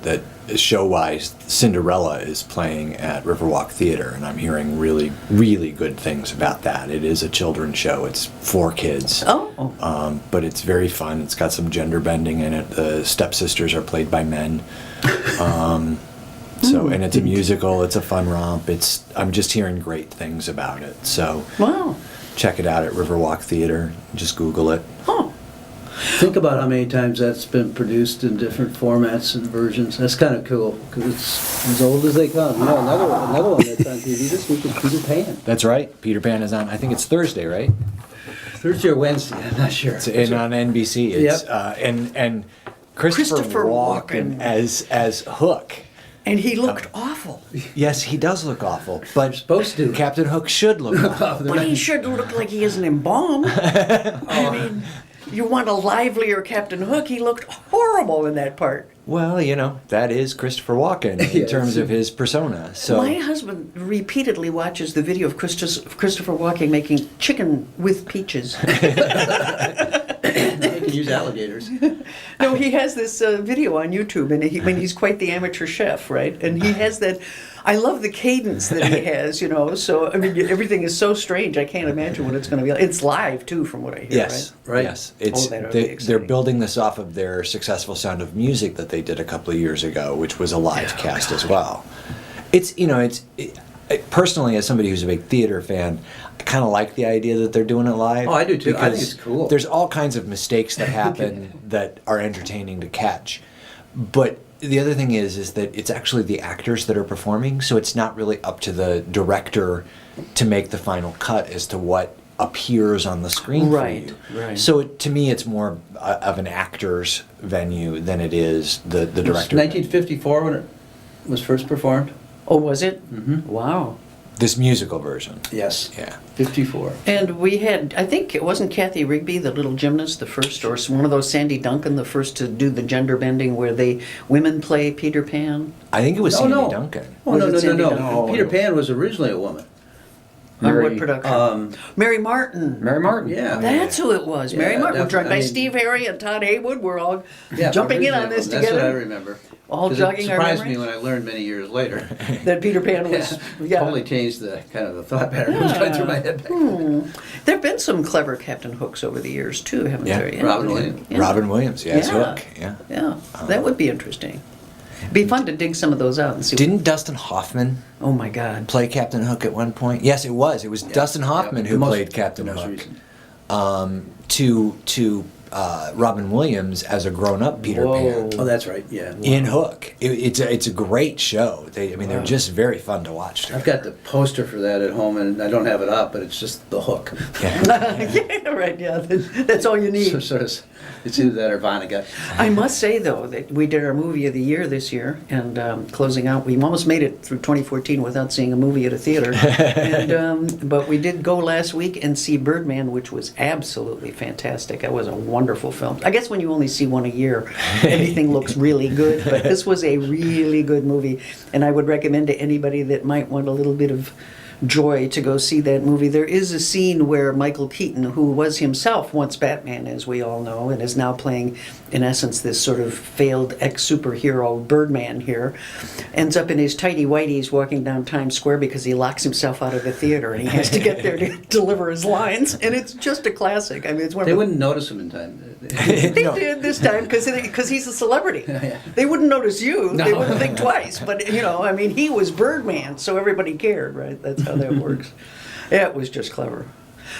that show-wise, Cinderella is playing at Riverwalk Theater, and I'm hearing really, really good things about that. It is a children's show. It's for kids. But it's very fun. It's got some gender bending in it. The stepsisters are played by men. And it's a musical. It's a fun romp. I'm just hearing great things about it. So check it out at Riverwalk Theater. Just Google it. Think about how many times that's been produced in different formats and versions. That's kind of cool, because it's as old as they come. You know, another one that's on TV this week is Peter Pan. That's right. Peter Pan is on, I think it's Thursday, right? Thursday or Wednesday, I'm not sure. It's on NBC. It's, and Christopher Walken as Hook. And he looked awful. Yes, he does look awful, but supposed to. Captain Hook should look awful. But he should look like he isn't embalmed. I mean, you want a livelier Captain Hook. He looked horrible in that part. Well, you know, that is Christopher Walken in terms of his persona. So my husband repeatedly watches the video of Christopher Walken making chicken with peaches. They can use alligators. No, he has this video on YouTube, and he's quite the amateur chef, right? And he has that. I love the cadence that he has, you know. So I mean, everything is so strange. I can't imagine what it's going to be like. It's live too, from what I hear. Yes, right. Yes, it's they're building this off of their successful Sound of Music that they did a couple of years ago, which was a live cast as well. It's personally, as somebody who's a big theater fan, I kind of like the idea that they're doing it live. Oh, I do too. I think it's cool. There's all kinds of mistakes that happen that are entertaining to catch, but the other thing is that it's actually the actors that are performing, so it's not really up to the director to make the final cut as to what appears on the screen for you. Right. So to me, it's more of an actor's venue than it is the director. 1954 when it was first performed. Oh, was it? Mm-hmm. Wow. This musical version. Yes. Yeah. 54. And we had, I think it wasn't Kathy Rigby, the little gymnast, the first, or one of those Sandy Duncan, the first to do the gender bending where women play Peter Pan. I think it was Sandy Duncan. Oh, no. Duncan? Peter Pan was originally a woman. On what production? Mary Martin. Mary Martin, yeah. That's who it was. Mary Martin, joined by Steve Harry and Todd Heywood. We're all jumping in on this together. That's what I remember. All jogging our memories. It surprised me when I learned many years later that Peter Pan was totally changed the kind of the thought pattern that was going through my head back then. There have been some clever Captain Hooks over the years too, haven't there? Yeah. Robin Williams. Yeah. Robin Williams, yes, Hook. Yeah, that would be interesting. Be fun to dig some of those out and see. Didn't Dustin Hoffman? Oh my God! Play Captain Hook at one point? Yes, it was. It was Dustin Hoffman who played Captain Hook. To Robin Williams as a grown-up Peter Pan. Oh, that's right. Yeah. In Hook, it's a great show. They're just very fun to watch. Together. I've got the poster for that at home, and I don't have it up, but it's just the Hook. Yeah, right. Yeah, that's all you need. So it's either that or Vonnegut. I must say though that we did our movie of the year this year, and closing out, we almost made it through 2014 without seeing a movie at a theater. But we did go last week and see Birdman, which was absolutely fantastic. It was a wonderful film. I guess when you only see one a year, everything looks really good. But this was a really good movie, and I would recommend to anybody that might want a little bit of joy to go see that movie. There is a scene where Michael Keaton, who was himself once Batman, as we all know, and is now playing, in essence, this sort of failed ex-superhero Birdman here, ends up in his tighty whities walking down Times Square because he locks himself out of the theater and he has to get there to deliver his lines. And it's just a classic. I mean, it's one. They wouldn't notice him in time. They did this time because he's a celebrity. They wouldn't notice you. No. They wouldn't think twice. But I mean, he was Birdman, so everybody cared, right? That's how that works. It was just clever.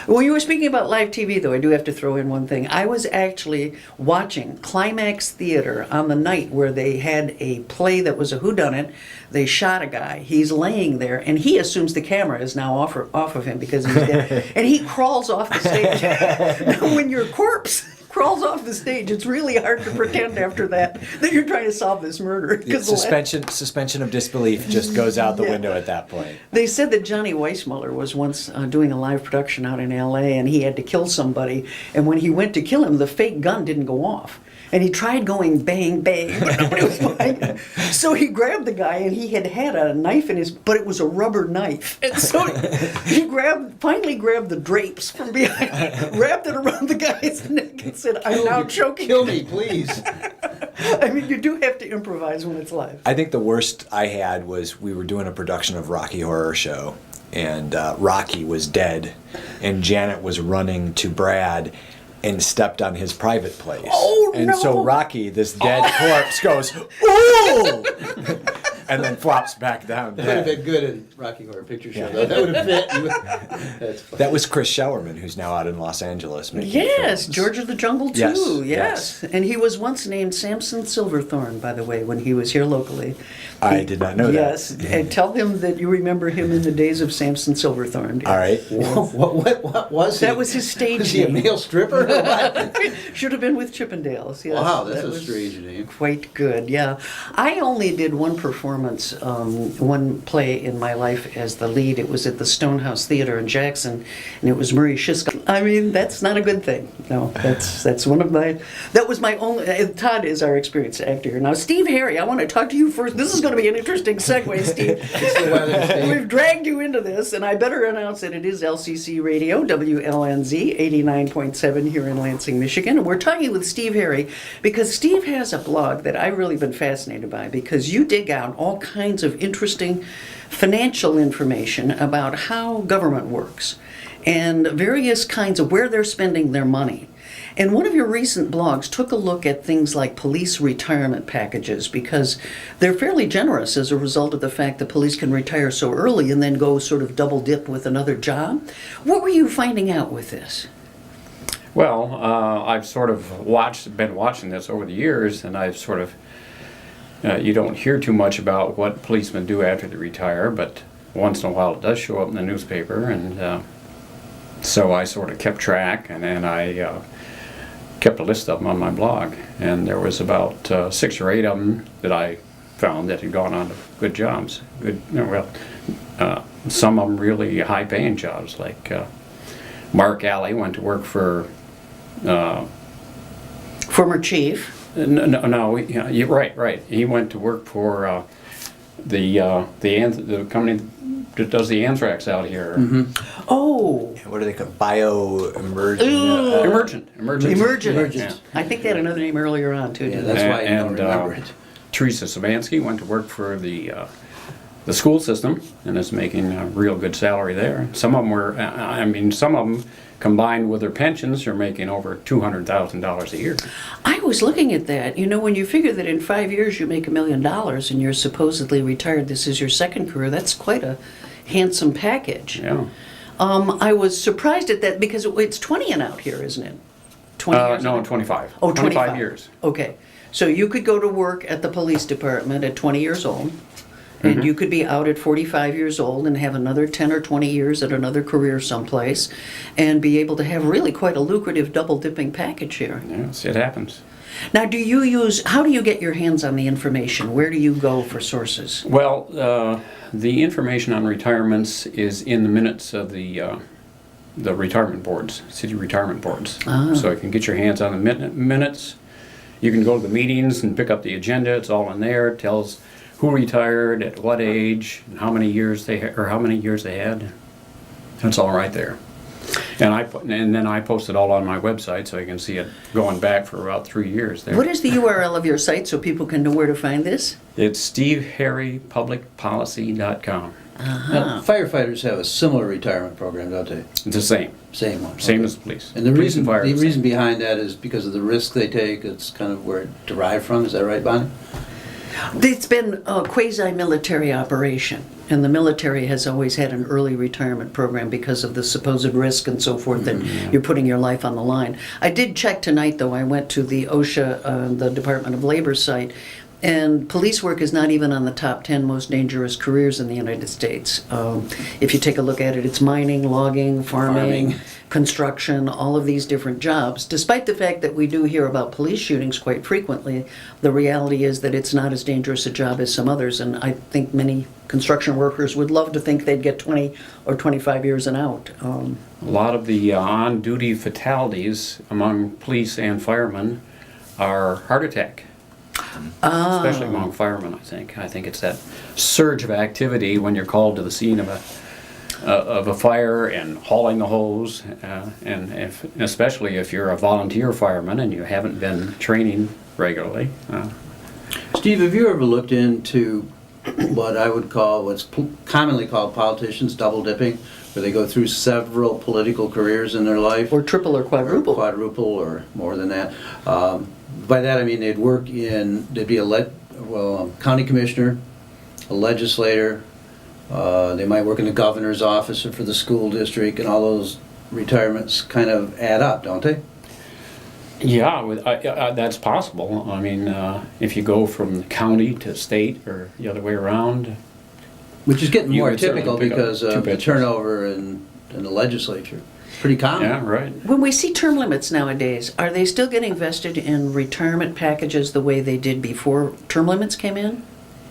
When you were speaking about live TV, though, I do have to throw in one thing. I was actually watching Climax Theater on the night where they had a play that was a whodunit. They shot a guy. He's laying there, and he assumes the camera is now off of him because he's dead. And he crawls off the stage. Now, when your corpse crawls off the stage, it's really hard to pretend after that you're trying to solve this murder. Suspension of disbelief just goes out the window at that point. They said that Johnny Weissmuller was once doing a live production out in L.A. and he had to kill somebody, and when he went to kill him, the fake gun didn't go off. And he tried going bang, bang, but nobody was buying it. So he grabbed the guy, and he had a knife in his, but it was a rubber knife. And so he finally grabbed the drapes from behind, wrapped it around the guy's neck, and said, "I'm now choking." Kill me, please. I mean, you do have to improvise when it's live. I think the worst I had was we were doing a production of Rocky Horror Show, and Rocky was dead, and Janet was running to Brad and stepped on his private place. Oh, and no. so Rocky, this dead corpse, goes, "Ooh!" and then flops back down That would have dead. been good in Rocky Horror Picture Show. Yeah. Though. That would have fit. That's funny. That was Chris Showerman, who's now out in Los Angeles making Yes, films. George of the Jungle too. Yes, Yes, yes. And he was once named Samson Silverthorne, by the way, when he was here locally. I did not know that. Yes, and tell him that you remember him in the days of Samson Silverthorne. All right. What was he? That was his stage Was he a name. male stripper or what? Should have been with Chippendales. Yes, Wow, that's that a was strange name. Quite good, yeah. I only did one performance, one play in my life as the lead. It was at the Stonehouse Theater in Jackson, and it was Murray Shiska. I mean, that's not a good thing. No, that's one of my. That was my only. Todd is our experienced actor here. Now, Steve Harry, I want to talk to you first. This is going to be an interesting segue, Steve. It's the weather, Steve. We've dragged you into this, and I better announce that it is LCC Radio, WLNZ 89.7 here in Lansing, Michigan. And we're talking with Steve Harry because Steve has a blog that I've really been fascinated by because you dig out all kinds of interesting financial information about how government works and various kinds of where they're spending their money. And one of your recent blogs took a look at things like police retirement packages because they're fairly generous as a result of the fact that police can retire so early and then go sort of double dip with another job. What were you finding out with this? Well, I've sort of been watching this over the years, and I've sort of, you don't hear too much about what policemen do after they retire, but once in a while it does show up in the newspaper, and so I sort of kept track, and then I kept a list of them on my blog, and there was about 6 or 8 of them that I found that had gone on to good jobs. Some of them really high-paying jobs, like Mark Alley went to work for. Former chief. No, you're right. He went to work for the company that does the anthrax out here. Mm-hmm. Oh, What do they call bioemergent? Emergent. Yeah. I think they had another name earlier on too. Yeah, Didn't that's they? why you don't remember it. Teresa Savansky went to work for the school system and is making a real good salary there. Some of them were, some of them combined with their pensions are making over $200,000 a year. I was looking at that. You know, when you figure that in 5 years you make $1 million and you're supposedly retired, this is your second career, that's quite a handsome package. Yeah. I was surprised at that because it's 20 and out here, isn't it? 20 years? No, and out? 25. Oh, 25 years. Okay. So you could go to work at the police department at 20 years old, and you could be out at 45 years old and have another 10 or 20 years at another career someplace and be able to have really quite a lucrative double-dipping package here. Yes, it happens. Now, how do you get your hands on the information? Where do you go for sources? Well, the information on retirements is in the minutes of the retirement boards, city retirement boards. So you can get your hands on the minutes. You can go to the meetings and pick up the agenda. It's all in there. It tells who retired, at what age, and how many years they had. That's all right there. And then I post it all on my website so you can see it going back for about 3 years there. What is the URL of your site so people can know where to find this? It's steveharrypublicpolicy.com. Now, firefighters have a similar retirement program, don't they? It's the same. Same one. Same okay. as the police. And the Police and fire the is the reason behind that is because of the risk they take. It's kind of where it derived from. Is that right, Bonnie? It's been a quasi-military operation, and the military has always had an early retirement program because of the supposed risk and so forth, and you're putting your life on the line. I did check tonight, though. I went to the OSHA, the Department of Labor site, and police work is not even on the top 10 most dangerous careers in the United States. If you take a look at it, it's mining, logging, farming, construction, all of these different jobs. Despite the fact that we do hear about police shootings quite frequently, the reality is that it's not as dangerous a job as some others, and I think many construction workers would love to think they'd get 20 or 25 years and out. A lot of the on-duty fatalities among police and firemen are heart attack. Especially among firemen, I think. I think it's that surge of activity when you're called to the scene of a fire and hauling the hose, and especially if you're a volunteer fireman and you haven't been training regularly. Steve, have you ever looked into what I would call, what's commonly called politicians double dipping, where they go through several political careers in their life? Or triple or quadruple. Quadruple or more than that. By that I mean they'd be a county commissioner, a legislator, they might work in the governor's office or for the school district, and all those retirements kind of add up, don't they? Yeah, that's possible. I mean, if you go from county to state or the other way around. Which is getting You more would certainly typical pick up because two of the pitches. turnover in the legislature. Pretty common. Yeah, right. When we see term limits nowadays, are they still getting vested in retirement packages the way they did before term limits came in?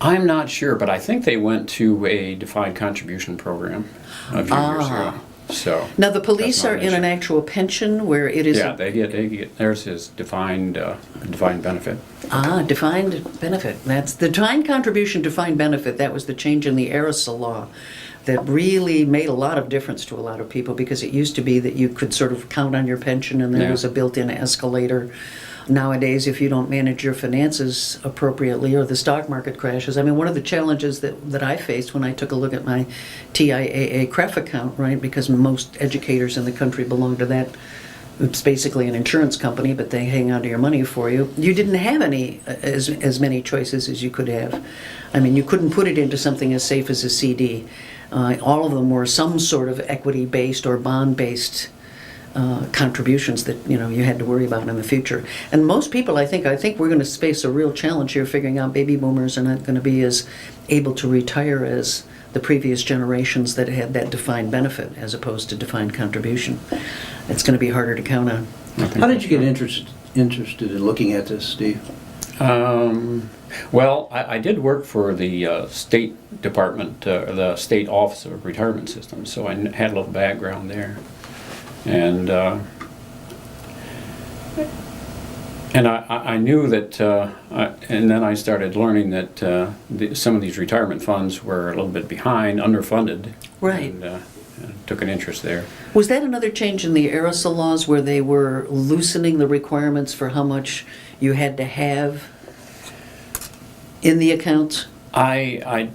I'm not sure, but I think they went to a defined contribution program a few years ago. So Now, the police that's not are in an issue. actual pension where it is... Yeah, they get theirs is defined benefit. Defined benefit. That's the defined contribution, defined benefit. That was the change in the aerosol law that really made a lot of difference to a lot of people, because it used to be that you could sort of count on your pension and there Yeah. was a built-in escalator. Nowadays, if you don't manage your finances appropriately or the stock market crashes, I mean, one of the challenges that I faced when I took a look at my TIAA CREF account, right, because most educators in the country belong to that. It's basically an insurance company, but they hang on to your money for you. You didn't have as many choices as you could have. I mean, you couldn't put it into something as safe as a CD. All of them were some sort of equity-based or bond-based contributions that you had to worry about in the future. And most people, I think we're going to face a real challenge here, figuring out baby boomers are not going to be as able to retire as the previous generations that had that defined benefit as opposed to defined contribution. It's going to be harder to count on. How did you get interested in looking at this, Steve? Well, I did work for the State Department, the State Office of Retirement Systems, so I had a little background there. And I knew that, and then I started learning that some of these retirement funds were a little bit behind, underfunded. Right. And took an interest there. Was that another change in the aerosol laws where they were loosening the requirements for how much you had to have in the accounts? I'm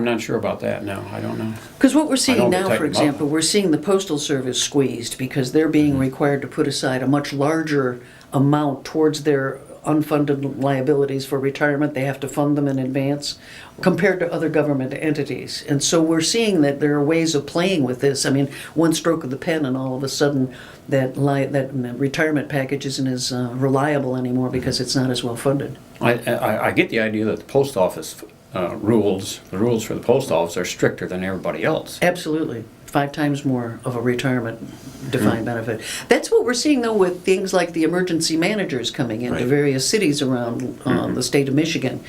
not sure about that now. I don't know. Because what we're I seeing know they now, for tightened them up. example, we're seeing the Postal Service squeezed because they're being required to put aside a much larger amount towards their unfunded liabilities for retirement. They have to fund them in advance compared to other government entities. And so we're seeing that there are ways of playing with this. I mean, one stroke of the pen and all of a sudden that retirement package isn't as reliable anymore because it's not as well funded. I get the idea that the post office the rules for the post office are stricter than everybody else. Absolutely. 5 times more of a retirement defined benefit. That's what we're seeing, though, with things like the emergency managers coming into Right. various cities around the state of Michigan.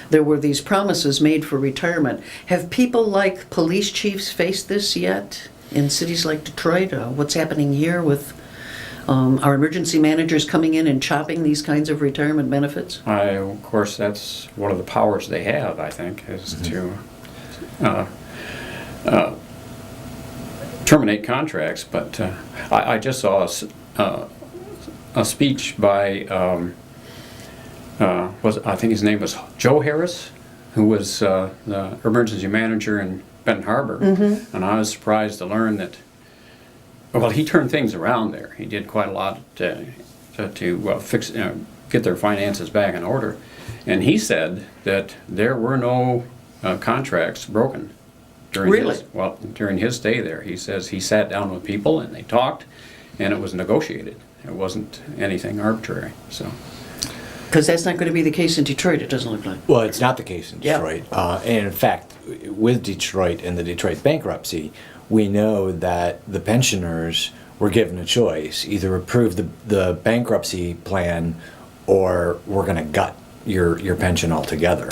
There were these promises made for retirement. Have people like police chiefs faced this yet in cities like Detroit? What's happening here with our emergency managers coming in and chopping these kinds of retirement benefits? Of course, that's one of the powers they have, I think, is to terminate contracts. But I just saw a speech by, I think his name was Joe Harris, who was the emergency manager in Benton Harbor. And I was surprised to learn that, well, he turned things around there. He did quite a lot to fix, get their finances back in order. And he said that there were no contracts broken during his stay there. He says he sat down with people and they talked, and it was negotiated. It wasn't anything arbitrary. So. Because that's not going to be the case in Detroit, it doesn't look like. Well, it's not the case in Yeah. Detroit. And in fact, with Detroit and the Detroit bankruptcy, we know that the pensioners were given a choice: either approve the bankruptcy plan, or we're going to gut your pension altogether.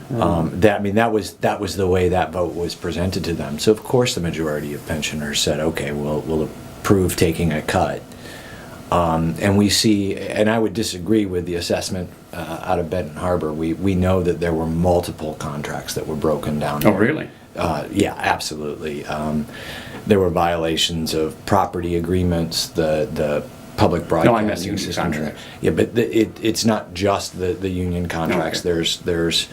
That was the way that vote was presented to them. So of course the majority of pensioners said, okay, we'll approve taking a cut. And we see, and I would disagree with the assessment out of Benton Harbor. We know that there were multiple contracts that were broken down Oh, there. really? Yeah, absolutely. There were violations of property agreements, the public broadcasting union system. contracts. Yeah, but it's not just the union contracts. Okay. There's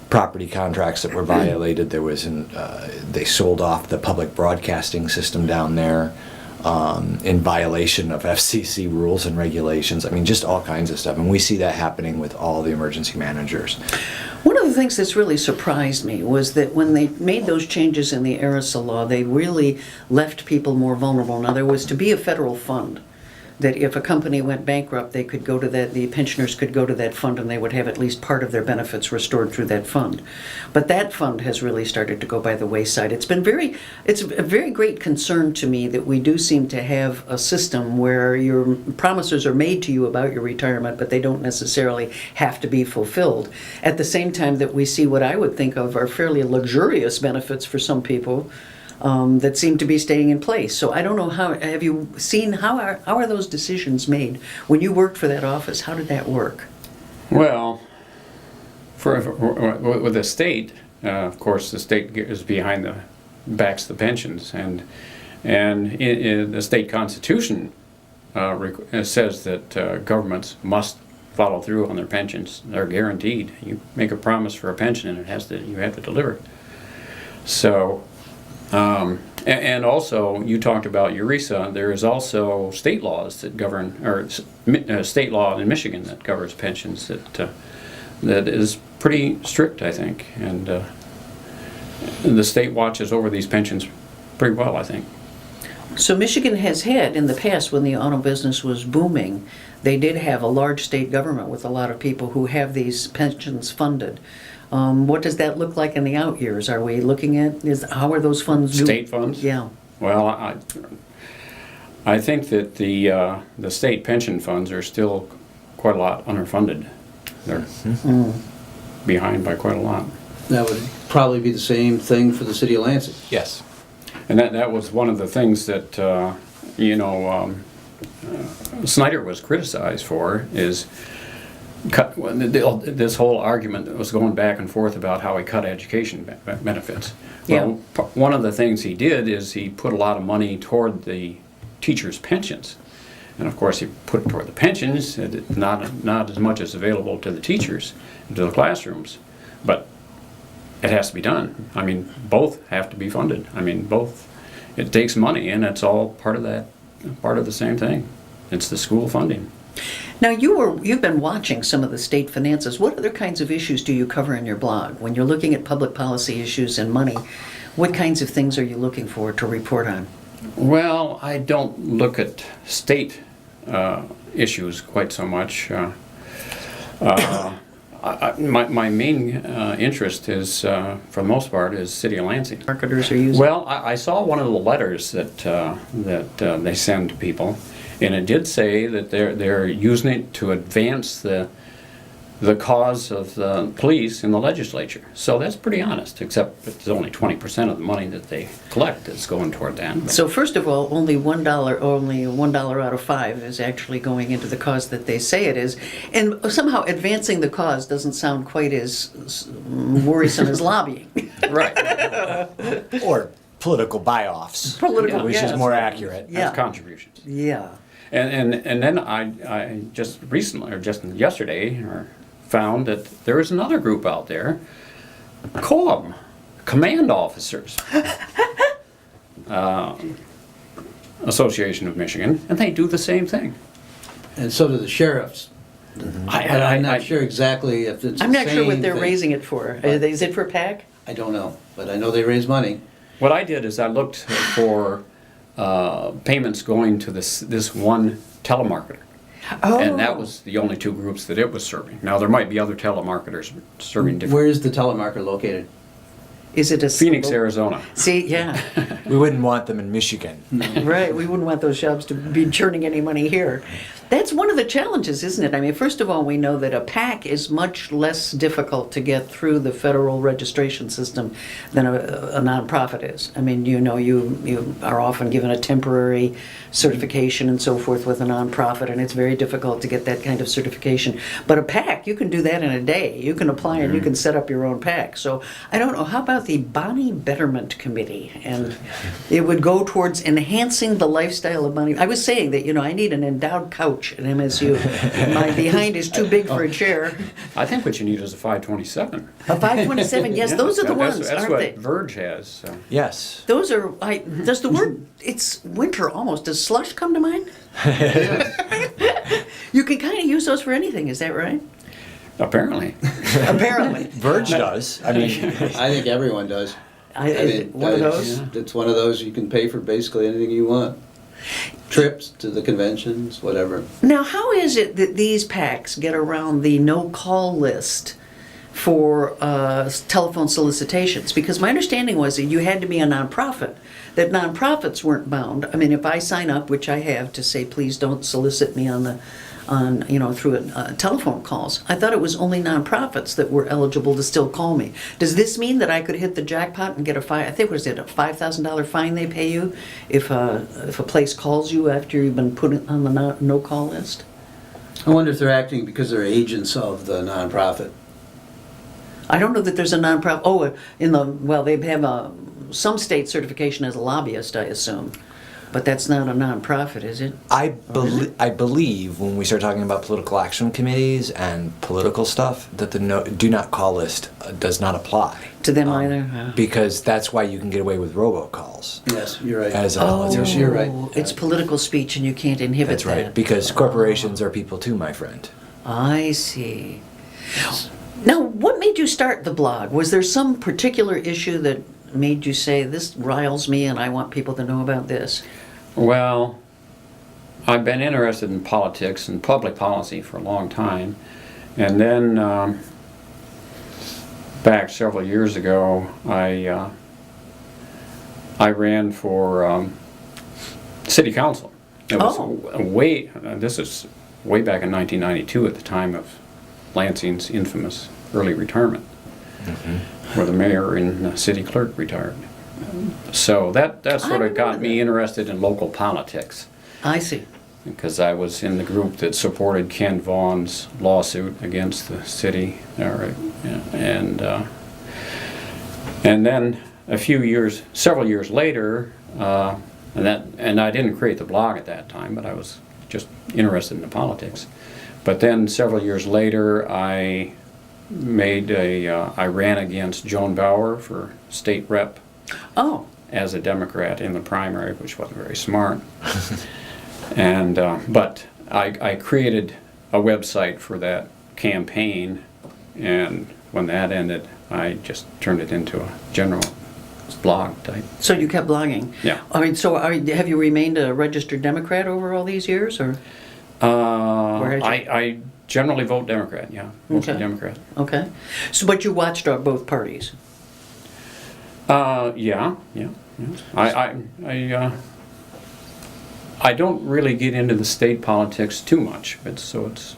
property contracts that were violated. There was they sold off the public broadcasting system down there in violation of FCC rules and regulations. I mean, just all kinds of stuff. And we see that happening with all the emergency managers. One of the things that's really surprised me was that when they made those changes in the aerosol law, they really left people more vulnerable. Now, there was to be a federal fund that if a company went bankrupt, they could go to that, the pensioners could go to that fund and they would have at least part of their benefits restored through that fund. But that fund has really started to go by the wayside. It's a very great concern to me that we do seem to have a system where your promises are made to you about your retirement, but they don't necessarily have to be fulfilled. At the same time that we see what I would think of are fairly luxurious benefits for some people, that seem to be staying in place. So I don't know have you seen, how are those decisions made? When you worked for that office, how did that work? Well, with the state, of course, the state is backs the pensions, and in the state constitution says that governments must follow through on their pensions. They're guaranteed. You make a promise for a pension, and you have to deliver it. So. And also, you talked about ERISA. There is also state laws that govern, or state law in Michigan that governs pensions that is pretty strict, I think. And the state watches over these pensions pretty well, I think. So Michigan has had, in the past, when the auto business was booming, they did have a large state government with a lot of people who have these pensions funded. What does that look like in the out years? Are we looking at, how are those funds doing? State funds? Yeah. Well, I think that the state pension funds are still quite a lot underfunded. They're behind by quite a lot. That would probably be the same thing for the city of Lansing. Yes. And that was one of the things that, Snyder was criticized for, is this whole argument was going back and forth about how he cut education benefits. Well, one of the things he did is he put a lot of money toward the teachers' pensions. And of course, he put it toward the pensions, not as much as available to the teachers, to the classrooms. But it has to be done. I mean, both have to be funded. I mean, both. It takes money, and it's all part of the same thing. It's the school funding. Now, you've been watching some of the state finances. What other kinds of issues do you cover in your blog? When you're looking at public policy issues and money, what kinds of things are you looking for to report on? Well, I don't look at state issues quite so much. My main interest is, for the most part, is City of Lansing. Marketers are using? Well, I saw one of the letters that they send to people, and it did say that they're using it to advance the cause of the police in the legislature. So that's pretty honest, except it's only 20% of the money that they collect that's going toward that. But So first of all, only $1 out of 5 is actually going into the cause that they say it is. And somehow advancing the cause doesn't sound quite as worrisome as lobbying. right. Or political buy-offs, Political, which yes. is more accurate. Yeah. That's contributions. Yeah. And then I just recently, or just yesterday, found that there is another group out there, COAM, Command Officers Association of Michigan, and they do the same thing. And so do the sheriffs. I'm not sure exactly if it's I'm the not sure what same they're thing. raising it for. Is it for PAC? I don't know, but I know they raise money. What I did is I looked for payments going to this one telemarketer. Oh. And that was the only two groups that it was serving. Now, there might be other telemarketers serving different. Where is the telemarketer located? Is it a Phoenix, Arizona. See, yeah, We wouldn't want them in Michigan. right. We wouldn't want those jobs to be churning any money here. That's one of the challenges, isn't it? I mean, first of all, we know that a PAC is much less difficult to get through the federal registration system than a nonprofit is. I mean, you know, you are often given a temporary certification and so forth with a nonprofit, and it's very difficult to get that kind of certification. But a PAC, you can do that in a day. You can apply and you can set up your own PAC. So I don't know, how about the Bonnie Betterment Committee? And it would go towards enhancing the lifestyle of Bonnie. I was saying that, you know, I need an endowed couch at MSU. My behind is too big for a chair. I think what you need is a 527. A 527, yes, Yeah, those are the that's- ones, that's aren't what they? Verge has. So. Yes. Those are, does the word, it's winter almost, does slush come to mind? You can kind of use those for anything, is that right? Apparently. Apparently. Verge does. I mean, I think everyone does. One of those? It's one of those you can pay for basically anything you want. Trips to the conventions, whatever. Now, how is it that these PACs get around the no-call list for telephone solicitations? Because my understanding was that you had to be a nonprofit, that nonprofits weren't bound. I mean, if I sign up, which I have, to say, please don't solicit me through telephone calls, I thought it was only nonprofits that were eligible to still call me. Does this mean that I could hit the jackpot and get a $5,000 fine they pay you if a place calls you after you've been put on the no-call list? I wonder if they're acting because they're agents of the nonprofit. I don't know that there's a nonprofit. Oh, they have some state certification as a lobbyist, I assume. But that's not a nonprofit, is it? I believe when we start talking about political action committees and political stuff, that the do not call list does not apply To them either? because that's why you can get away with robocalls Yes, you're right. as a Oh, politician. You're right. It's political speech and you can't inhibit That's right, that. because corporations are people too, my friend. I see. Now, what made you start the blog? Was there some particular issue that made you say, this riles me and I want people to know about this? Well, I've been interested in politics and public policy for a long time. And then back several years ago, I ran for city council. It was this is way back in 1992 at the time of Lansing's infamous early retirement, where the mayor and the city clerk retired. So that sort of got me interested in local politics, I see. because I was in the group that supported Ken Vaughn's lawsuit against the city, and then several years later, and I didn't create the blog at that time, but I was just interested in the politics. But then several years later, I ran against Joan Bauer for state rep. Oh. As a Democrat in the primary, which wasn't very smart. And but I created a website for that campaign, and when that ended, I just turned it into a general blog type. So you kept blogging? Yeah. I mean, have you remained a registered Democrat over all these years, or? I generally vote Democrat. Yeah, mostly Okay. Democrat. Okay. So, but you watched both parties? Yeah. I don't really get into the state politics too much. It's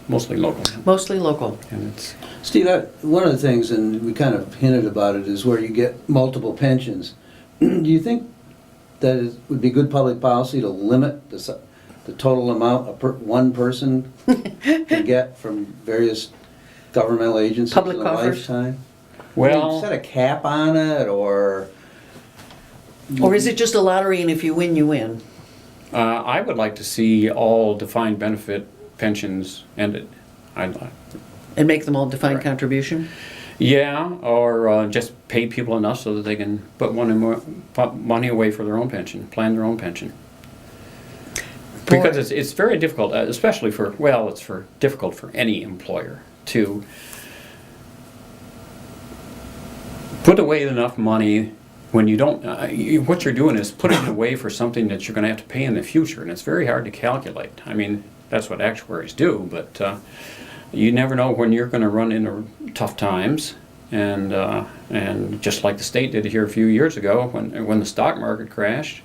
mostly local. Mostly local. And it's Steve, one of the things, and we kind of hinted about it, is where you get multiple pensions. Do you think that it would be good public policy to limit the total amount one person can get from various governmental agencies Public in a coffers? lifetime? well. Set a cap on it, or Or is it just a lottery and if you win, you win? I would like to see all defined benefit pensions ended. And make them all defined Right. contribution? Yeah, or just pay people enough so that they can put money away for their own pension, plan their own pension. Because it's very difficult, especially it's difficult for any employer to put away enough money when you don't, what you're doing is putting it away for something that you're going to have to pay in the future, and it's very hard to calculate. I mean, that's what actuaries do, but you never know when you're going to run into tough times, and just like the state did here a few years ago when the stock market crashed,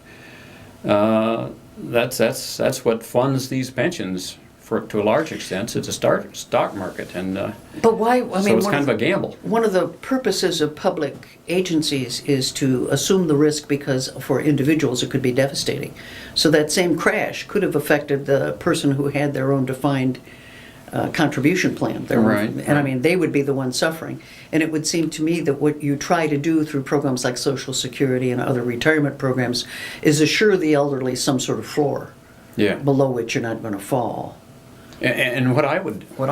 that's what funds these pensions to a large extent, it's a stock market, and But why, I mean, so it's one kind of of a gamble. one of the purposes of public agencies is to assume the risk because for individuals it could be devastating. So that same crash could have affected the person who had their own defined contribution plan. Right, And I right. mean, they would be the ones suffering. And it would seem to me that what you try to do through programs like Social Security and other retirement programs is assure the elderly some sort of floor Yeah. below which you're not going to fall. And what I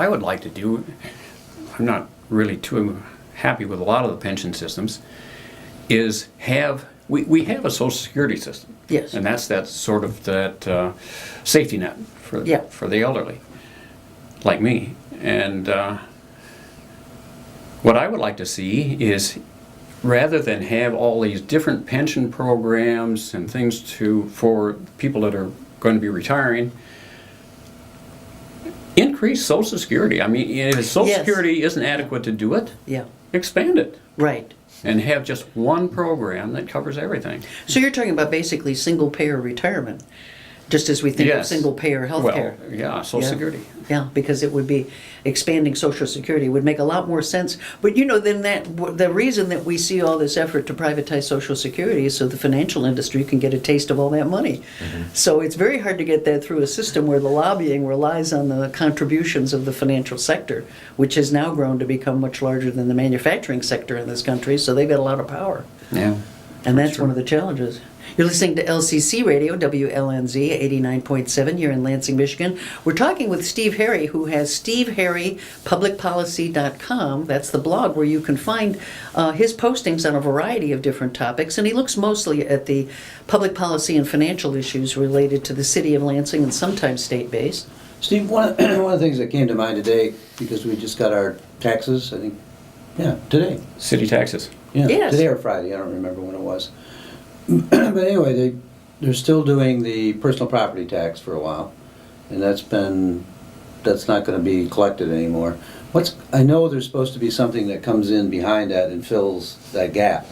would like to do, I'm not really too happy with a lot of the pension systems, is we have a Social Security system. Yes. And that's sort of that safety net Yeah. for the elderly, like me. And what I would like to see is, rather than have all these different pension programs and things for people that are going to be retiring, increase Social Security. I mean, if Social Yes. Security isn't adequate to do it, Yeah, expand it right. and have just one program that covers everything. So you're talking about basically single-payer retirement, just as we think of Yes. single-payer health care. Well, yeah, Social Yeah. Security. Yeah, because it would be expanding Social Security would make a lot more sense. But you know, then the reason that we see all this effort to privatize Social Security is so the financial industry can get a taste of all that money. So it's very hard to get that through a system where the lobbying relies on the contributions of the financial sector, which has now grown to become much larger than the manufacturing sector in this country. So they've got a lot of power. Yeah. And that's one of the challenges. You're listening to LCC Radio, WLNZ 89.7 here in Lansing, Michigan. We're talking with Steve Harry, who has steveharrypublicpolicy.com. That's the blog where you can find his postings on a variety of different topics. And he looks mostly at the public policy and financial issues related to the city of Lansing and sometimes state-based. Steve, one of the things that came to mind today, because we just got our taxes, I think, today. City taxes. Yeah, Yes. today or Friday, I don't remember when it was. But anyway, they're still doing the personal property tax for a while, and that's not going to be collected anymore. I know there's supposed to be something that comes in behind that and fills that gap.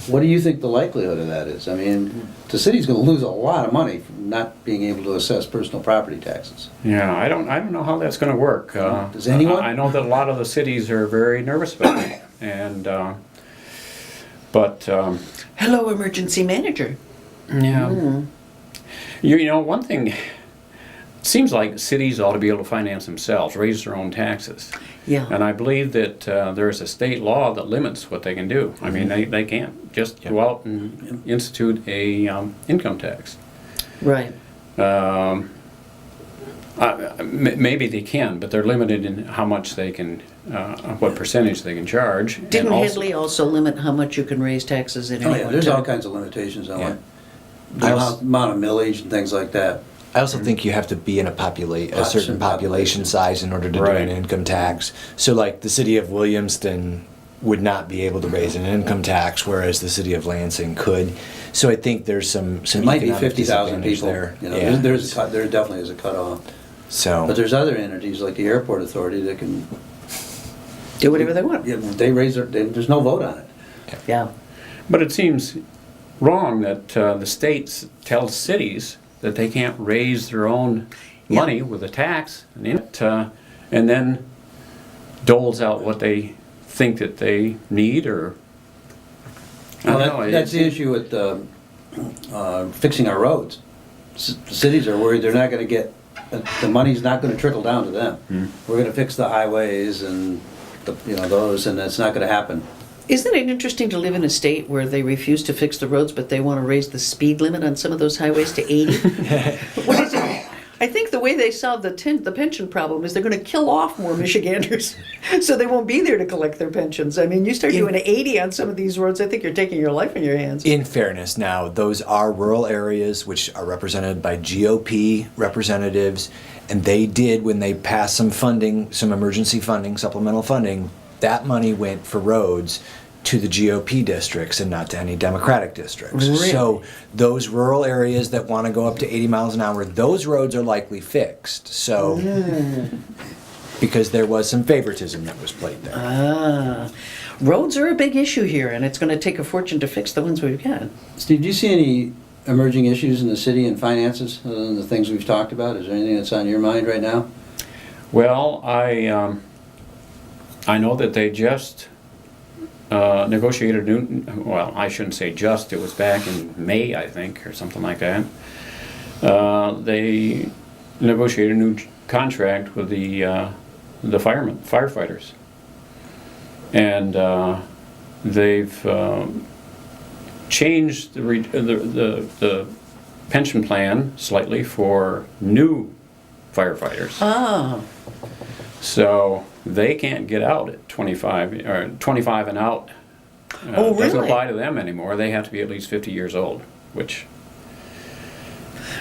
What do you think the likelihood of that is? I mean, the city's going to lose a lot of money from not being able to assess personal property taxes. Yeah, I don't know how that's going to work. Does anyone? I know that a lot of the cities are very nervous about it, and but. Hello, emergency manager. Yeah. You know, one thing, it seems like cities ought to be able to finance themselves, raise their own taxes. Yeah. And I believe that there's a state law that limits what they can do. I mean, they can't just go out and institute a income tax. Right. Maybe they can, but they're limited in how much they can, what percentage they can charge. And Didn't also- Headley also limit how much you can raise taxes in Oh any yeah, one there's time? all kinds of limitations on Yeah. it. The I also- amount of millage and things like that. I also think you have to be in a certain population size in order to do Right. an income tax. So like the city of Williamston would not be able to raise an income tax, whereas the city of Lansing could. So I think there's some It might be economic 50,000 disadvantage people. there. You know, Yeah. there definitely is a cutoff. So But there's other entities like the airport authority that can. Do whatever they want. Yeah, they raise there's no vote on it. Yeah. But it seems wrong that the states tell cities that they can't raise their own money with a tax, and then doles out what they think that they need, or I Well, don't know. that's the issue with fixing our roads. Cities are worried they're not going to get, the money's not going to trickle down to them. We're going to fix the highways and those, and that's not going to happen. Isn't it interesting to live in a state where they refuse to fix the roads, but they want to raise the speed limit on some of those highways to 80? What is it? I think the way they solve the pension problem is they're going to kill off more Michiganders, so they won't be there to collect their pensions. I mean, you start doing 80 on some of these roads, I think you're taking your life in your hands. in fairness, now those are rural areas which are represented by GOP representatives, and they did, when they passed some funding, some emergency funding, supplemental funding, that money went for roads to the GOP districts and not to any Democratic districts. Really? So those rural areas that want to go up to 80 miles an hour, those roads are likely fixed. So because there was some favoritism that was played there. Roads are a big issue here, and it's going to take a fortune to fix the ones we've got. Steve, do you see any emerging issues in the city and finances, other than the things we've talked about? Is there anything that's on your mind right now? Well, I know that they just negotiated well, I shouldn't say just, it was back in May, I think, or something like that. They negotiated a new contract with the firefighters. And they've changed the pension plan slightly for new firefighters. Ah, So they can't get out at 25 or 25 and out. Oh, Doesn't really? apply to them anymore. They have to be at least 50 years old, which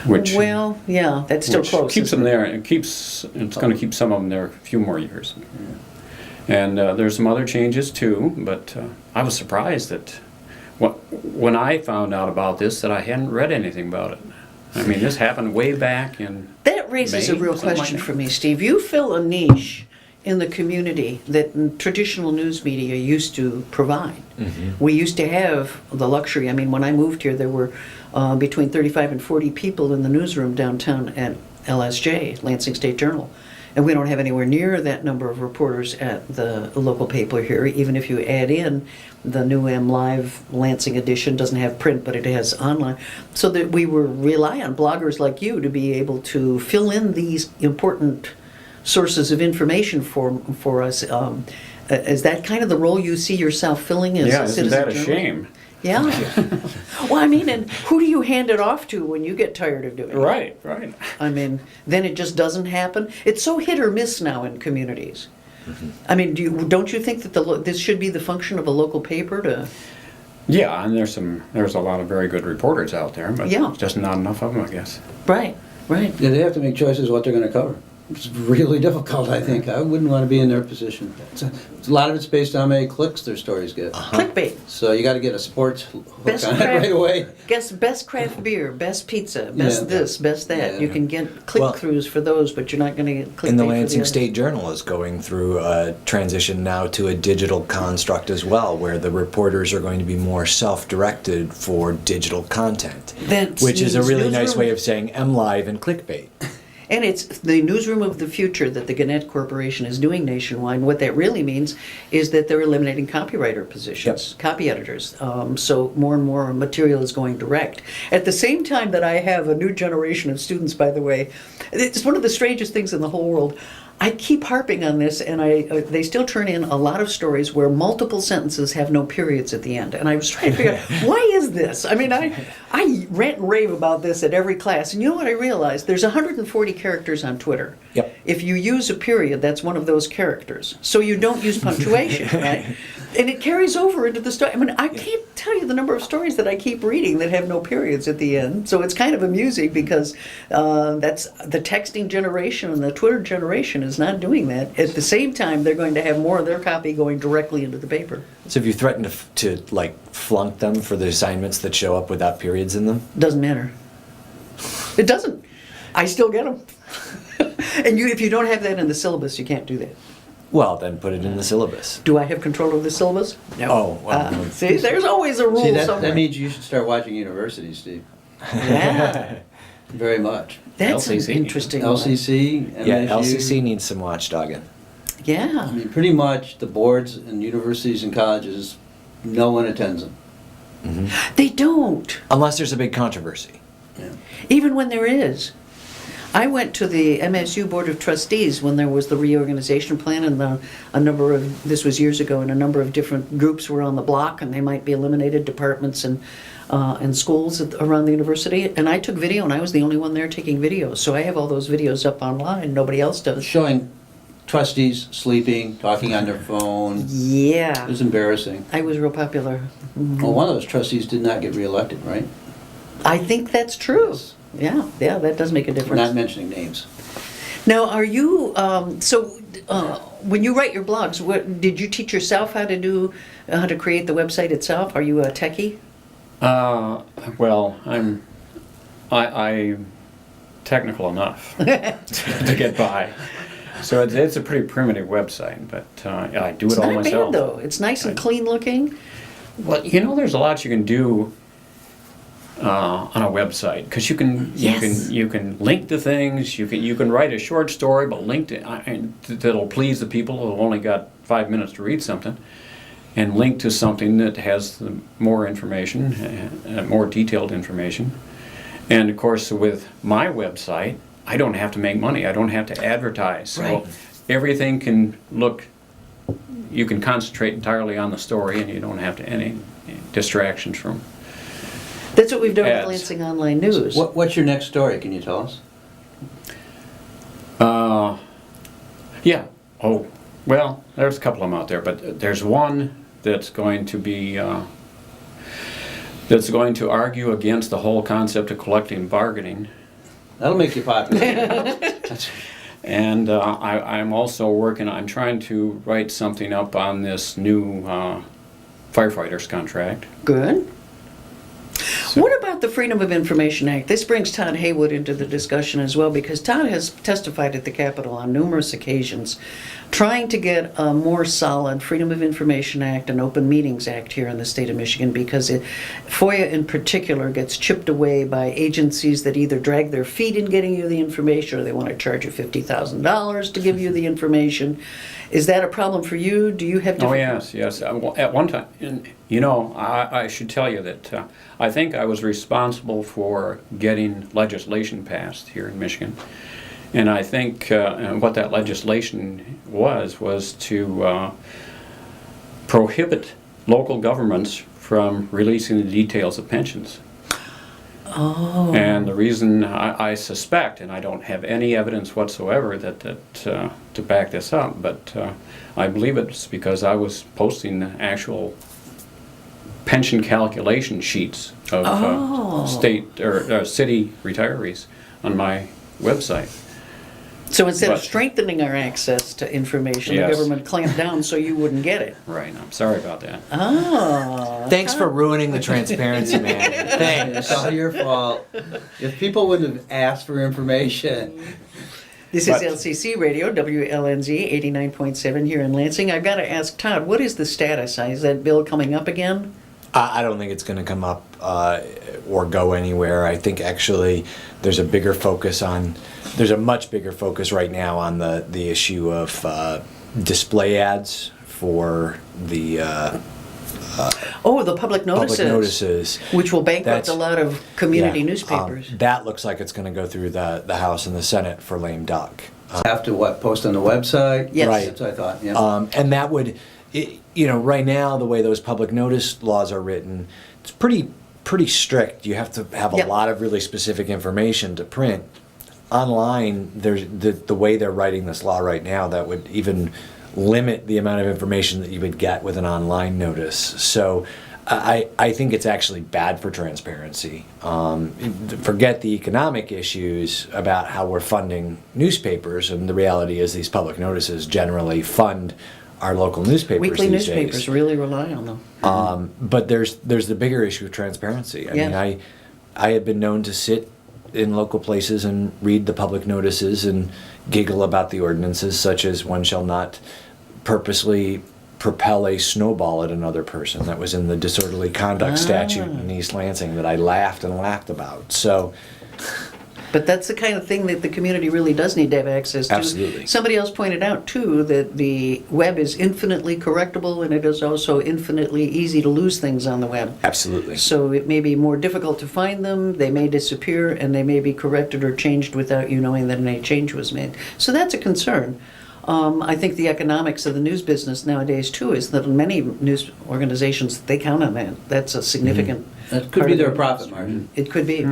well, yeah, that's still which close. keeps isn't them it? there. It's going to keep some of them there a few more years. And there's some other changes too, but I was surprised that when I found out about this that I hadn't read anything about it. I mean, this happened way back in That raises a May, real something like question that. for me, Steve. You fill a niche in the community that traditional news media used to provide. We used to have the luxury. I mean, when I moved here, there were between 35 and 40 people in the newsroom downtown at LSJ, Lansing State Journal. And we don't have anywhere near that number of reporters at the local paper here, even if you add in the new M Live Lansing edition, doesn't have print, but it has online. So that we rely on bloggers like you to be able to fill in these important sources of information for us. Is that kind of the role you see yourself filling as yeah, a isn't citizen that a journalist? shame? Yeah. Well, I mean, and who do you hand it off to when you get tired of doing it? Right. I mean, then it just doesn't happen. It's so hit or miss now in communities. I mean, don't you think that this should be the function of a local paper to? Yeah, and there's a lot of very good reporters out there, but Yeah. just not enough of them, I guess. Right. Yeah, they have to make choices what they're going to cover. It's really difficult, I think. I wouldn't want to be in their position. A lot of it's based on how many clicks their stories get. Clickbait. So you got to get a sports hook Best on it craft- right away. Guess best craft beer, best pizza, best Yeah. this, best that. Yeah. You can get click-throughs for those, but you're not going to get clickbait And the for Lansing others. State Journal is going through a transition now to a digital construct as well, where the reporters are going to be more self-directed for digital content, That which is a means really nice newsroom- way of saying MLive and clickbait. And it's the newsroom of the future that the Gannett Corporation is doing nationwide. What that really means is that they're eliminating copywriter positions, copy editors. So more and more material is going direct. At the same time that I have a new generation of students, by the way, it's one of the strangest things in the whole world. I keep harping on this, and they still turn in a lot of stories where multiple sentences have no periods at the end. And I was trying to figure out, why is this? I mean, I rant and rave about this at every class. And you know what I realized? There's 140 characters on Twitter. Yep. If you use a period, that's one of those characters. So you don't use punctuation, right? And it carries over into the story. I mean, I can't tell you the number of stories that I keep reading that have no periods at the end. So it's kind of amusing because that's the texting generation and the Twitter generation is not doing that. At the same time, they're going to have more of their copy going directly into the paper. So if you threaten to like flunk them for the assignments that show up without periods in them, Doesn't matter. It doesn't. I still get them. And if you don't have that in the syllabus, you can't do that. well, then put it in the syllabus. Do I have control of the syllabus? No. Oh, well. See, there's always a rule See, that somewhere. means you should start watching universities, Steve. Yeah, Very much. that's an LCC. interesting one. LCC, Yeah, MSU. LCC needs some watchdogging. I Yeah. mean, pretty much the boards and universities and colleges, no one attends them. They don't, Unless there's a big controversy. even when there is. I went to the MSU Board of Trustees when there was the reorganization plan and this was years ago, and a number of different groups were on the block and they might be eliminated, departments and schools around the university. And I took video and I was the only one there taking videos. So I have all those videos up online, nobody else does. Showing trustees sleeping, talking on their phone. It Yeah, was embarrassing. I was real popular. Well, one of those trustees did not get reelected, right? I think that's true. Yeah, that does make a We're difference. not mentioning names. Now, are you, when you write your blogs, did you teach yourself how to create the website itself? Are you a techie? Well, I'm technical enough to get by. So it's a pretty primitive website, but I do It's it all not myself. bad, though. It's nice and clean looking. Well, there's a lot you can do on a website, because you can Yes. you can link to things. You can write a short story, but link to that'll please the people who've only got 5 minutes to read something, and link to something that has more information, more detailed information. And of course, with my website, I don't have to make money. I don't have to advertise. So Right. everything can look. You can concentrate entirely on the story, and you don't have to any distractions from. That's what we've done with Ads. Lansing Online News. What's your next story? Can you tell us? Yeah. Oh, well, there's a couple of them out there, but there's one that's going to be that's going to argue against the whole concept of collective bargaining. That'll make you popular. And I'm also working. I'm trying to write something up on this new firefighters contract. Good. What about the Freedom of Information Act? This brings Todd Heywood into the discussion as well, because Todd has testified at the Capitol on numerous occasions trying to get a more solid Freedom of Information Act and Open Meetings Act here in the state of Michigan, because FOIA in particular gets chipped away by agencies that either drag their feet in getting you the information, or they want to charge you $50,000 to give you the information. Is that a problem for you? Do you have different... Oh, yes. Well, at one time, and, you know, I should tell you that I think I was responsible for getting legislation passed here in Michigan. And I think what that legislation was to prohibit local governments from releasing the details of pensions. Oh. And the reason I suspect, and I don't have any evidence whatsoever that to back this up, but I believe it's because I was posting the actual pension calculation sheets of state or city retirees on my website. So instead of But- strengthening our access to information, Yes. the government clamped down so you wouldn't get it. Right. I'm sorry about that. Oh. Thanks for ruining the transparency, man. It's Thanks. all your fault. If people wouldn't have asked for information. This is But- LCC Radio, WLNZ 89.7 here in Lansing. I've got to ask Todd, what is the status? Is that bill coming up again? I don't think it's going to come up or go anywhere. I think actually there's a bigger focus on, there's a much bigger focus right now on the issue of display ads for the The public notices. public notices. Which will bankrupt That's- a lot of community Yeah, newspapers. that looks like it's going to go through the House and the Senate for lame duck. Have to post on the website? Yes. Right. That's what I thought, yeah. And that would, right now, the way those public notice laws are written, it's pretty strict. You have to have a Yep. lot of really specific information to print. Online, there's the way they're writing this law right now, that would even limit the amount of information that you would get with an online notice. So I think it's actually bad for transparency. Forget the economic issues about how we're funding newspapers, and the reality is these public notices generally fund our local newspapers Weekly these newspapers days. really rely on them. But there's the bigger issue of transparency. I Yes. mean, I have been known to sit in local places and read the public notices and giggle about the ordinances, such as one shall not purposely propel a snowball at another person. That was in the disorderly conduct statute in East Lansing that I laughed and laughed about. So, But that's the kind of thing that the community really does need to have access to. Absolutely. Somebody else pointed out, too, that the web is infinitely correctable, and it is also infinitely easy to lose things on the web. absolutely. So it may be more difficult to find them, they may disappear, and they may be corrected or changed without you knowing that any change was made. So that's a concern. I think the economics of the news business nowadays, too, is that many news organizations, they count on that. That's a significant That could part be of their it. profit margin. It could be.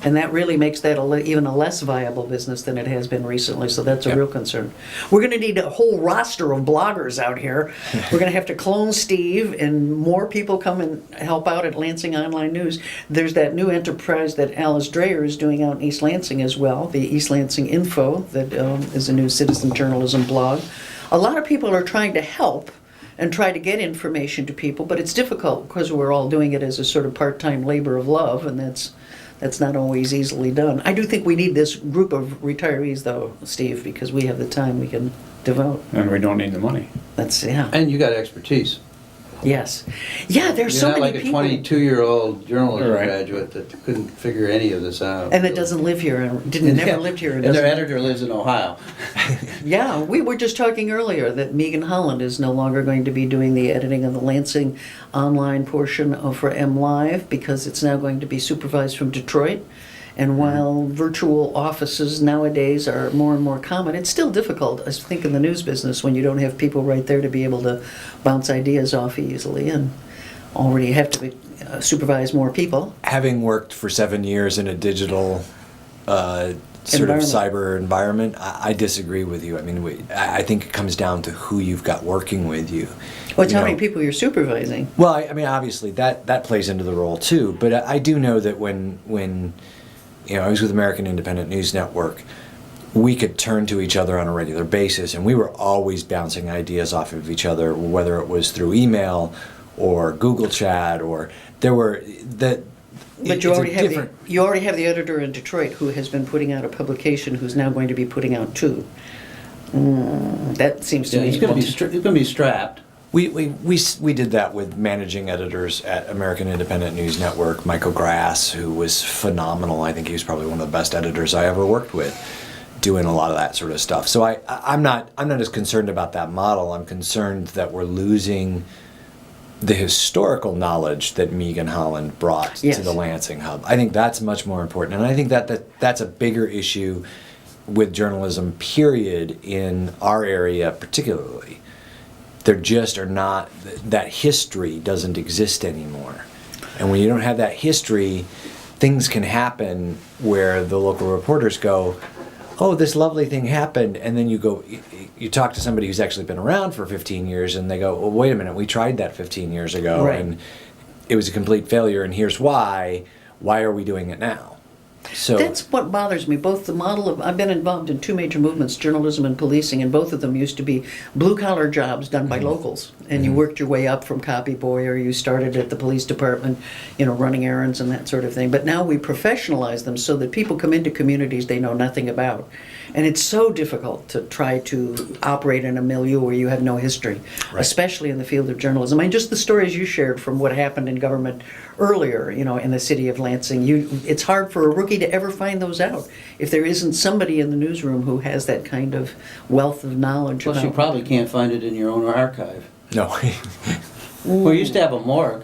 And that really makes that even a less viable business than it has been recently, so that's a Yeah. real concern. We're going to need a whole roster of bloggers out here. We're going to have to clone Steve, and more people come and help out at Lansing Online News. There's that new enterprise that Alice Dreyer is doing out in East Lansing as well, the East Lansing Info, that is a new citizen journalism blog. A lot of people are trying to help and try to get information to people, but it's difficult because we're all doing it as a sort of part-time labor of love, and that's not always easily done. I do think we need this group of retirees, though, Steve, because we have the time we can devote. And we don't need the money. Yeah. And you got expertise. Yes. Yeah, there's You're so not many like a people. 22-year-old journalism Right. graduate that couldn't figure any of this out. And that doesn't live here, and never lived here. And their doesn't- editor lives in Ohio. Yeah, we were just talking earlier that Megan Holland is no longer going to be doing the editing of the Lansing online portion for M Live because it's now going to be supervised from Detroit. And while virtual offices nowadays are more and more common, it's still difficult, I think, in the news business when you don't have people right there to be able to bounce ideas off easily and already have to supervise more people. Having worked for 7 years in a digital sort of Environment. cyber environment, I disagree with you. I mean, I think it comes down to who you've got working with you. Well, it's You how know, many people you're supervising. Well, I mean, obviously that plays into the role too. But I do know that when I was with American Independent News Network, we could turn to each other on a regular basis, and we were always bouncing ideas off of each other, whether it was through email or Google Chat, or there were that. But you already have the editor in Detroit who has been putting out a publication who's now going to be putting out two. That seems to Yeah, me. he's going to be strapped. We did that with managing editors at American Independent News Network. Michael Grass, who was phenomenal. I think he was probably one of the best editors I ever worked with, doing a lot of that sort of stuff. So I'm not as concerned about that model. I'm concerned that we're losing the historical knowledge that Megan Holland brought Yes. to the Lansing hub. I think that's much more important, and I think that's a bigger issue with journalism, period, in our area particularly. There just are not, that history doesn't exist anymore. And when you don't have that history, things can happen where the local reporters go, oh, this lovely thing happened, and then you talk to somebody who's actually been around for 15 years, and they go, well, wait a minute, we tried that 15 years ago, Right. and it was a complete failure, and here's why. Why are we doing it now? So That's what bothers me. Both the model of, I've been involved in two major movements, journalism and policing, and both of them used to be blue-collar jobs done by locals. And you worked your way up from copy boy, or you started at the police department, running errands and that sort of thing. But now we professionalize them so that people come into communities they know nothing about. And it's so difficult to try to operate in a milieu where you have no history, Right. especially in the field of journalism. I mean, just the stories you shared from what happened in government earlier, in the city of Lansing, it's hard for a rookie to ever find those out if there isn't somebody in the newsroom who has that kind of wealth of knowledge. Plus, you probably can't find it in your own archive. no, We used to have a morgue.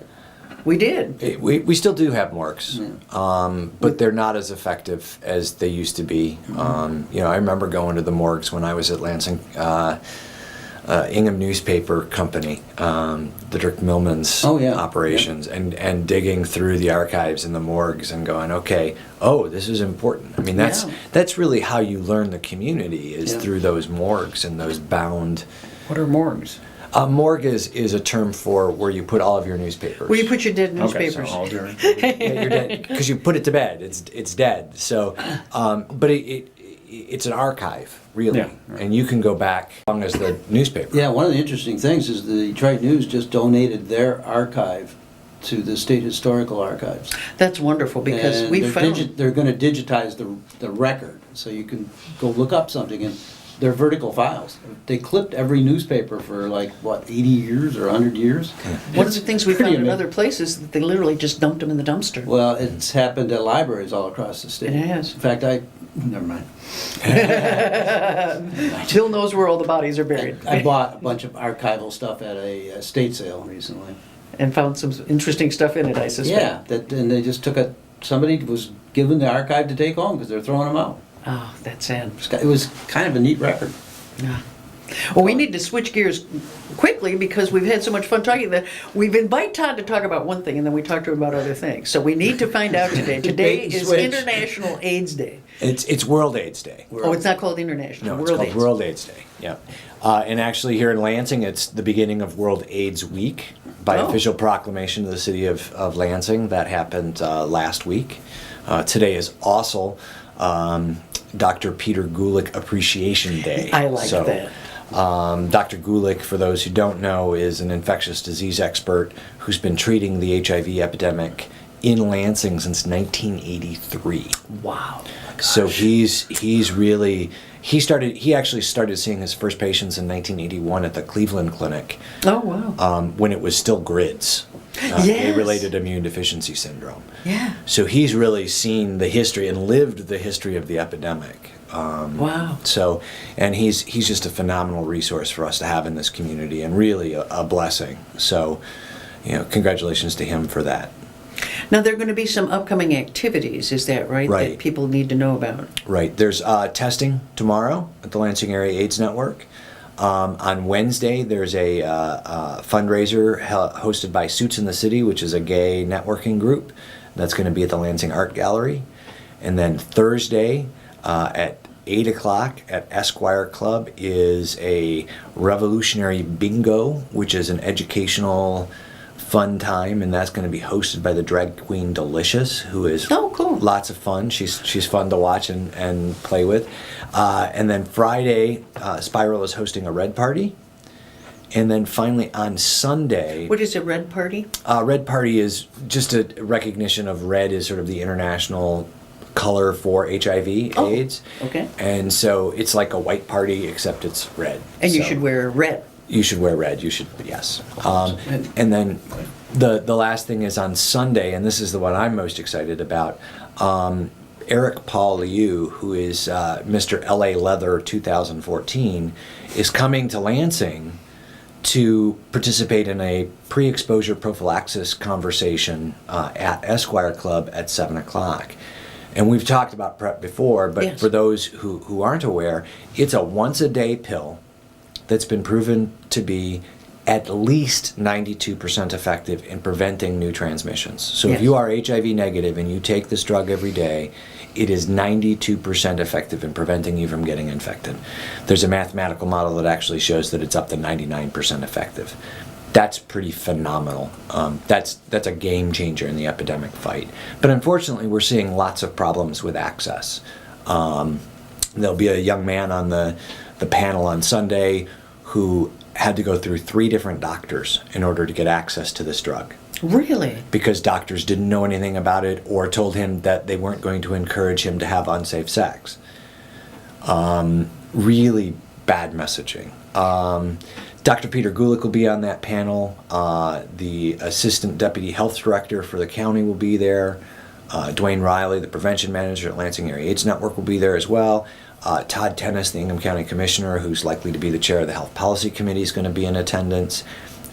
We did. we still do have morgues, but they're not as effective as they used to be. I remember going to the morgues when I was at Lansing. Ingham Newspaper Company, the Dirk Millman's operations, and digging through the archives in the morgues and going, okay, this is important. I mean, that's really how you learn the community is through those morgues and those bound. What are morgues? A morgue is a term for where you put all of your newspapers. Where you put your dead Okay, newspapers. so all your You're dead because you put it to bed. It's dead. So, but it's an archive, really, Yeah, right. and you can go back as long as the newspaper. Yeah, one of the interesting things is the Detroit News just donated their archive to the State Historical Archives. That's wonderful because And we they're found. they're going to digitize the record, so you can go look up something, and they're vertical files. They clipped every newspaper for 80 years or 100 years. One of the things we Pretty found in amazing. other places is that they literally just dumped them in the dumpster. Well, it's happened at libraries all across the state. It has. In fact, never mind. Jill knows where all the bodies are buried. I bought a bunch of archival stuff at a estate sale recently. And found some interesting stuff in it, I suspect. Yeah, and they just took it. Somebody was given the archive to take home because they're throwing them out. Oh, that's sad. It was kind of a neat record. Yeah. Well, we need to switch gears quickly because we've had so much fun talking that we've invited Todd to talk about one thing and then we talk to him about other things. So we need to find out today. Today Bait and is switch. International AIDS Day. It's World AIDS Day. Oh, it's not called International. No, it's called World AIDS Day. Yeah, and actually here in Lansing, it's the beginning of World AIDS Week by official proclamation of the city of Lansing. That happened last week. Today is also Dr. Peter Gulick Appreciation Day. I like that. Dr. Gulick, for those who don't know, is an infectious disease expert who's been treating the HIV epidemic in Lansing since 1983. Wow. So he's really he actually started seeing his first patients in 1981 at the Cleveland Clinic. Oh, wow. When it was still GRIDS, Yes. age-related immune deficiency syndrome. Yeah. So he's really seen the history and lived the history of the epidemic. Wow. So, and he's just a phenomenal resource for us to have in this community, and really a blessing. So, congratulations to him for that. Now, there are going to be some upcoming activities, is that right? Right. That people need to know about. Right. There's testing tomorrow at the Lansing Area AIDS Network. On Wednesday, there's a fundraiser hosted by Suits in the City, which is a gay networking group. That's going to be at the Lansing Art Gallery. And then Thursday at 8 o'clock at Esquire Club is a revolutionary bingo, which is an educational fun time, and that's going to be hosted by the drag queen Delicious, who is cool. Lots of fun. She's fun to watch and play with. And then Friday, Spiral is hosting a Red Party. And then finally on Sunday... What is a Red Party? Red Party is just a recognition of red as sort of the international color for HIV, AIDS. Okay. And so it's like a white party, except it's red. And you So should wear red. You should wear red. You should, yes. And then the last thing is on Sunday, and this is the one I'm most excited about. Eric Paul Liu, who is Mr. LA Leather 2014, is coming to Lansing to participate in a pre-exposure prophylaxis conversation at Esquire Club at 7 o'clock. And we've talked about PrEP before, but Yes. for those who aren't aware, it's a once-a-day pill that's been proven to be at least 92% effective in preventing new transmissions. So Yes. if you are HIV negative and you take this drug every day, it is 92% effective in preventing you from getting infected. There's a mathematical model that actually shows that it's up to 99% effective. That's pretty phenomenal. That's a game changer in the epidemic fight. But unfortunately, we're seeing lots of problems with access. There'll be a young man on the panel on Sunday who had to go through 3 different doctors in order to get access to this drug. Really? Because doctors didn't know anything about it or told him that they weren't going to encourage him to have unsafe sex. Really bad messaging. Dr. Peter Gulick will be on that panel. The Assistant Deputy Health Director for the county will be there. Dwayne Riley, the Prevention Manager at Lansing Area AIDS Network, will be there as well. Todd Tennis, the Ingham County Commissioner, who's likely to be the chair of the Health Policy Committee, is going to be in attendance.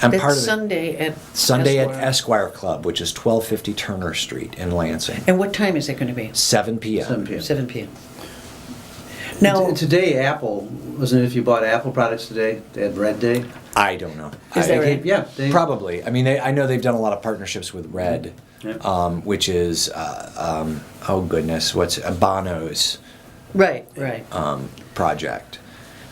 And That's part of Sunday at Sunday Esquire. at Esquire Club, which is 1250 Turner Street in Lansing. And what time is it going to be? 7 p.m. 7 p.m. 7 p.m. Now, Today, Apple, wasn't it if you bought Apple products today, they had Red Day? I don't know. Is that right? Yeah. Probably. I mean, I know they've done a lot of partnerships with Red, Yeah. which is, oh goodness, what's Bono's right. project.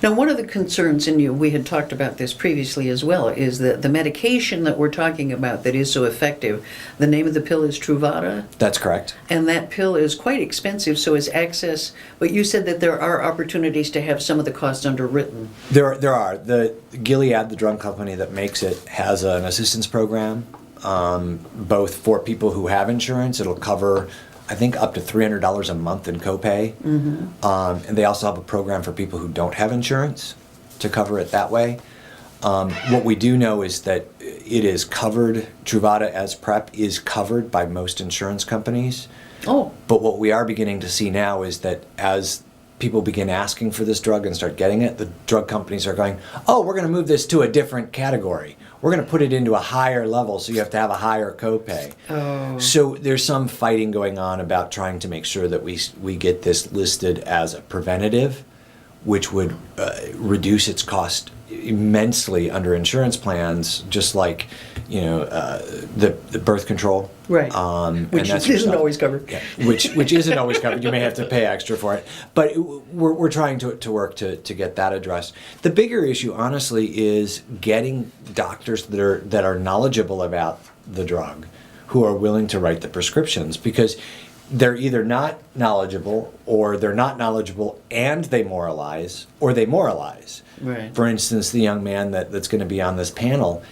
Now, one of the concerns, and we had talked about this previously as well, is that the medication that we're talking about that is so effective, the name of the pill is Truvada, That's correct. and that pill is quite expensive, so is access, but you said that there are opportunities to have some of the costs underwritten. There are. The Gilead, the drug company that makes it, has an assistance program, both for people who have insurance. It'll cover, I think, up to $300 a month in copay. And they also have a program for people who don't have insurance to cover it that way. What we do know is that it is covered, Truvada as PrEP is covered by most insurance companies. Oh, But what we are beginning to see now is that as people begin asking for this drug and start getting it, the drug companies are going, oh, we're going to move this to a different category. We're going to put it into a higher level, so you have to have a higher copay. Oh. So there's some fighting going on about trying to make sure that we get this listed as a preventative, which would reduce its cost immensely under insurance plans, just like the birth control. Right. And Which that sort of isn't stuff. always covered. Yeah, which isn't always covered. You may have to pay extra for it. But we're trying to work to get that addressed. The bigger issue, honestly, is getting doctors that are knowledgeable about the drug, who are willing to write the prescriptions, because they're either not knowledgeable, or they're not knowledgeable and they moralize, or they moralize. Right. For instance, the young man that's going to be on this panel,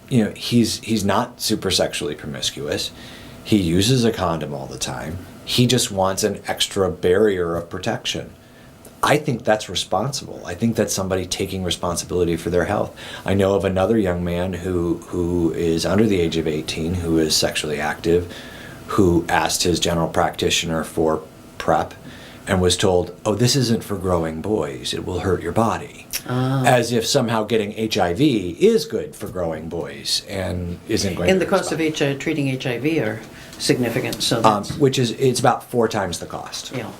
he's not super sexually promiscuous. He uses a condom all the time. He just wants an extra barrier of protection. I think that's responsible. I think that's somebody taking responsibility for their health. I know of another young man who is under the age of 18, who is sexually active, who asked his general practitioner for PrEP and was told, oh, this isn't for growing boys, it will hurt your body. As if somehow getting HIV is good for growing boys and isn't going to And the hurt his cost of body. treating HIV are significant, so that's... It's about 4 times the cost. Yeah.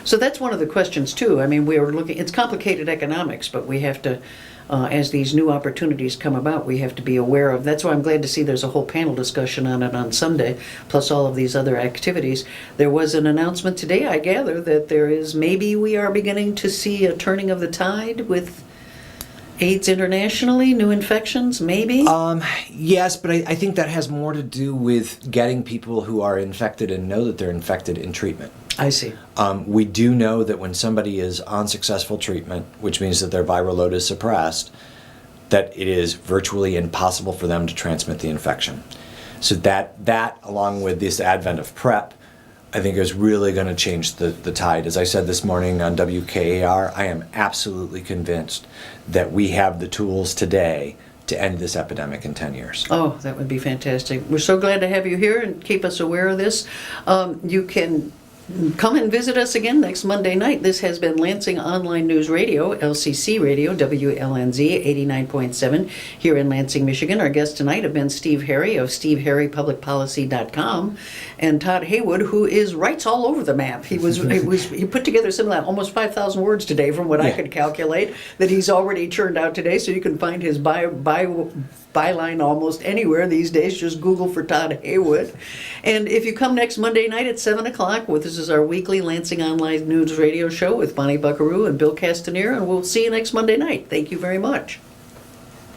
So that's one of the questions too. I mean, we are looking, it's complicated economics, but we have to, as these new opportunities come about, we have to be aware of. That's why I'm glad to see there's a whole panel discussion on it on Sunday, plus all of these other activities. There was an announcement today, I gather, that maybe we are beginning to see a turning of the tide with AIDS internationally, new infections, maybe? Yes, but I think that has more to do with getting people who are infected and know that they're infected in treatment. I see. We do know that when somebody is on successful treatment, which means that their viral load is suppressed, that it is virtually impossible for them to transmit the infection. So that along with this advent of PrEP, I think is really going to change the tide. As I said this morning on WKAR, I am absolutely convinced that we have the tools today to end this epidemic in 10 years. Oh, that would be fantastic. We're so glad to have you here and keep us aware of this. You can come and visit us again next Monday night. This has been Lansing Online News Radio, LCC Radio, WLNZ 89.7 here in Lansing, Michigan. Our guests tonight have been Steve Harry of SteveHarryPublicPolicy.com and Todd Heywood, who writes all over the map. He put together some of that, almost 5,000 words today from what I could calculate, that he's already churned out today, so you can find his byline almost anywhere these days. Just Google for Todd Heywood. And if you come next Monday night at 7 o'clock, this is our weekly Lansing Online News Radio show with Bonnie Bucqueroux and Bill Castanera, and we'll see you next Monday night. Thank you very much.